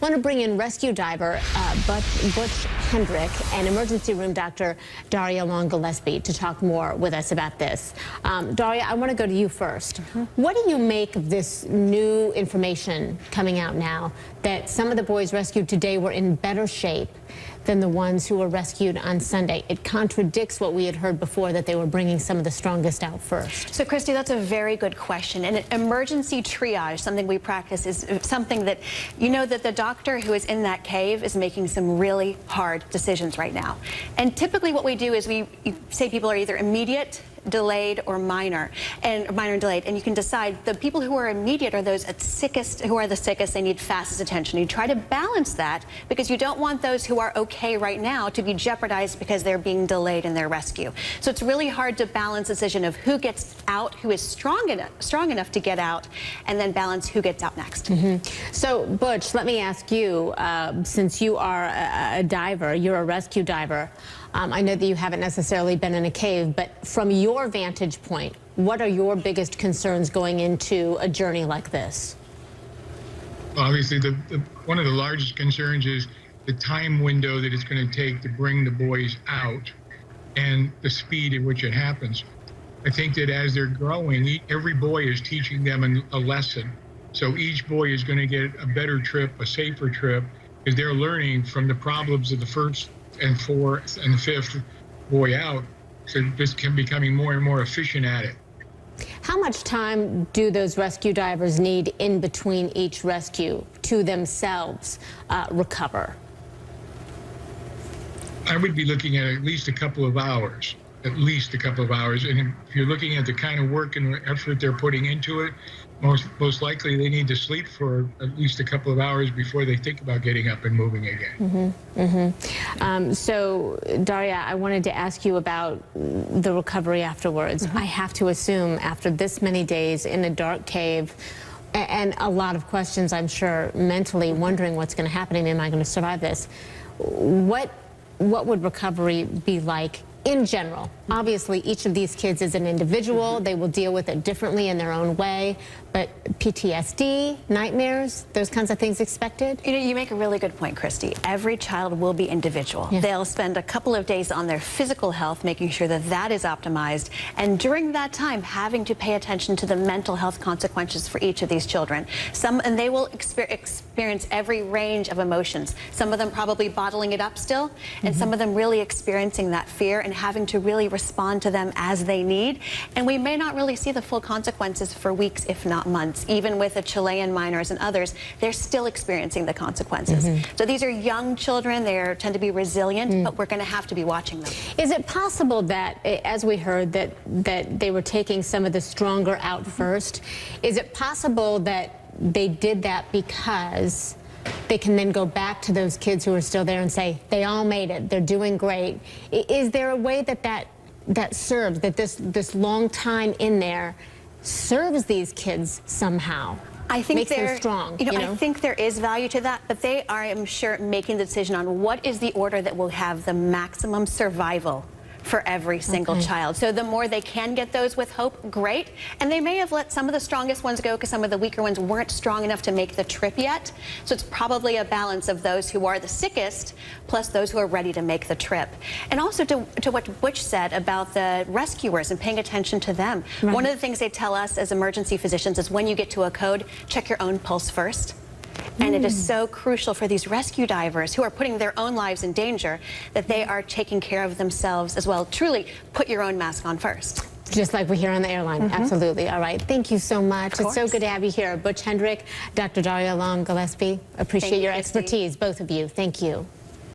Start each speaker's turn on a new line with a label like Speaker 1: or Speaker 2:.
Speaker 1: want to bring in rescue diver Butch Hendrick and emergency room doctor Darria Gillespie to talk more with us about this. Darria, I want to go to you first. What do you make of this new information coming out now that some of the boys rescued today were in better shape than the ones who were rescued on Sunday? It contradicts what we had heard before, that they were bringing some of the strongest out first.
Speaker 2: So, Christy, that's a very good question. And emergency triage, something we practice, is something that you know that the doctor who is in that cave is making some really hard decisions right now. And typically what we do is we say people are either immediate, delayed, or minor and delayed, and you can decide. The people who are immediate are those who are the sickest. They need fastest attention. You try to balance that because you don't want those who are okay right now to be jeopardized because they're being delayed in their rescue. So it's really hard to balance the decision of who gets out, who is strong enough to get out, and then balance who gets out next.
Speaker 1: So, Butch, let me ask you, since you are a diver, you're a rescue diver, I know that you haven't necessarily been in a cave, but from your vantage point, what are your biggest concerns going into a journey like this?
Speaker 3: Obviously, one of the largest concerns is the time window that it's going to take to bring the boys out and the speed at which it happens. I think that as they're growing, every boy is teaching them a lesson. So each boy is going to get a better trip, a safer trip, because they're learning from the problems of the first and fourth and fifth boy out. So just becoming more and more efficient at it.
Speaker 1: How much time do those rescue divers need in between each rescue to themselves recover?
Speaker 3: I would be looking at least a couple of hours, And if you're looking at the kind of work and effort they're putting into it, most likely they need to sleep for at least a couple of hours before they think about getting up and moving again.
Speaker 1: So, Darria, I wanted to ask you about the recovery afterwards. I have to assume after this many days in a dark cave, and a lot of questions, I'm sure, mentally wondering what's going to happen to me, am I going to survive this? What would recovery be like in general? Obviously, each of these kids is an individual. They will deal with it differently in their own way. But PTSD, nightmares, those kinds of things expected?
Speaker 2: You know, you make a really good point, Christy. Every child will be individual.
Speaker 1: Yeah.
Speaker 2: They'll spend a couple of days on their physical health, making sure that that is optimized. And during that time, having to pay attention to the mental health consequences for each of these children. And they will experience every range of emotions. Some of them probably bottling it up still, and some of them really experiencing that fear and having to really respond to them as they need. And we may not really see the full consequences for weeks, if not months. Even with the Chilean miners and others, they're still experiencing the consequences. So these are young children. They tend to be resilient, but we're going to have to be watching them.
Speaker 1: Is it possible that, as we heard, that they were taking some of the stronger out first? Is it possible that they did that because they can then go back to those kids who are still there and say, they all made it, they're doing great? Is there a way that serves, that this long time in there serves these kids somehow?
Speaker 2: I think
Speaker 1: makes them strong.
Speaker 2: You know, I think there is value to that, but they are, I'm sure, making the decision on what is the order that will have the maximum survival for every single child. So the more they can get those with hope, great. And they may have let some of the strongest ones go because some of the weaker ones weren't strong enough to make the trip yet. So it's probably a balance of those who are the sickest plus those who are ready to make the trip. And also to what Butch said about the rescuers and paying attention to them. One of the things they tell us as emergency physicians is when you get to a code, check your own pulse first. And it is so crucial for these rescue divers who are putting their own lives in danger that they are taking care of themselves as well. Truly, put your own mask on first.
Speaker 1: Just like we hear on the airline. Absolutely. All right. Thank you so much. It's so good to have you here. Butch Hendrick, Dr. Darria Gillespie. Appreciate your expertise, both of you. Thank you.